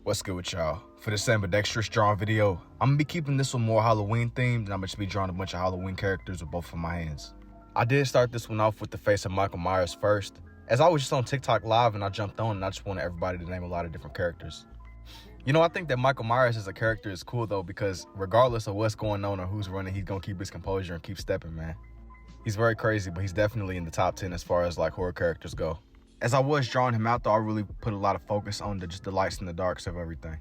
What's good with y'all? For this ambidextrous drawing video, I'm gonna be keeping this one more Halloween themed, and I'm gonna just be drawing a bunch of Halloween characters with both of my hands. I did start this one off with the face of Michael Myers first, as I was just on TikTok live and I jumped on and I just wanted everybody to name a lot of different characters. You know, I think that Michael Myers as a character is cool though, because regardless of what's going on or who's running, he's gonna keep his composure and keep stepping, man. He's very crazy, but he's definitely in the top 10 as far as like horror characters go. As I was drawing him out though, I really put a lot of focus on just the lights and the darks of everything.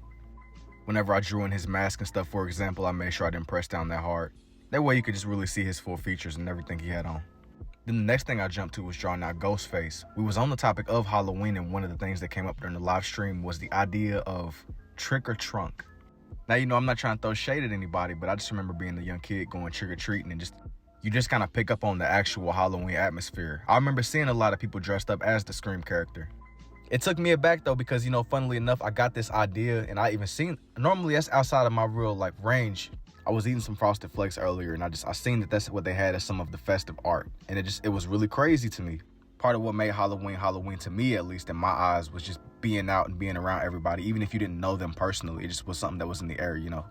Whenever I drew in his mask and stuff, for example, I made sure I didn't press down that hard. That way you could just really see his full features and everything he had on. Then the next thing I jumped to was drawing out Ghostface. We was on the topic of Halloween, and one of the things that came up during the live stream was the idea of trick or trunk. Now, you know, I'm not trying to throw shade at anybody, but I just remember being a young kid going trick-or-treating and you just kind of pick up on the actual Halloween atmosphere. I remember seeing a lot of people dressed up as the Scream character. It took me aback though, because, you know, funnily enough, I got this idea and I even seen, normally that's outside of my real like range. I was eating some Frosted Flakes earlier and I seen that that's what they had as some of the festive art. And it was really crazy to me. Part of what made Halloween to me, at least in my eyes, was just being out and being around everybody. Even if you didn't know them personally, it just was something that was in the air, you know.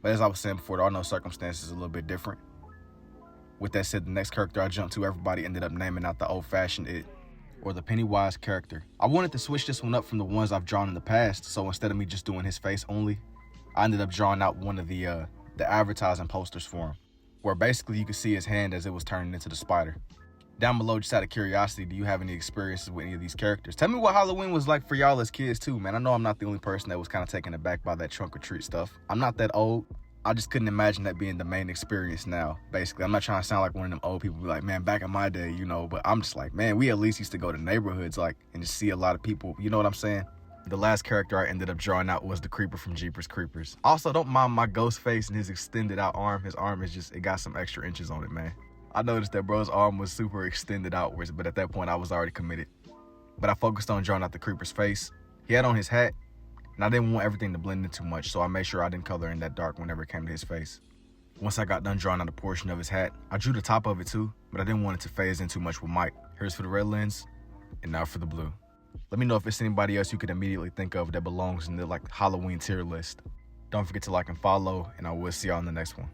But as I was saying before, there are no circumstances a little bit different. With that said, the next character I jumped to, everybody ended up naming out the old-fashioned It, or the Pennywise character. I wanted to switch this one up from the ones I've drawn in the past, so instead of me just doing his face only, I ended up drawing out one of the advertising posters for him, where basically you could see his hand as it was turning into the spider. Down below, just out of curiosity, do you have any experiences with any of these characters? Tell me what Halloween was like for y'all as kids too, man. I know I'm not the only person that was kind of taken aback by that trunk or treat stuff. I'm not that old. I just couldn't imagine that being the main experience now, basically. I'm not trying to sound like one of them old people be like, man, back in my day, you know, but I'm just like, man, we at least used to go to neighborhoods, like, and just see a lot of people, you know what I'm saying? The last character I ended up drawing out was the Creeper from Jeepers Creepers. Also, don't mind my ghost face and his extended out arm. His arm is just, it got some extra inches on it, man. I noticed that bro's arm was super extended outwards, but at that point I was already committed. But I focused on drawing out the Creeper's face. He had on his hat, and I didn't want everything to blend in too much, so I made sure I didn't color in that dark whenever it came to his face. Once I got done drawing out a portion of his hat, I drew the top of it too, but I didn't want it to phase in too much with Mike. Here's for the red lens, and now for the blue. Let me know if it's anybody else you could immediately think of that belongs in the like Halloween tier list. Don't forget to like and follow, and I will see y'all in the next one.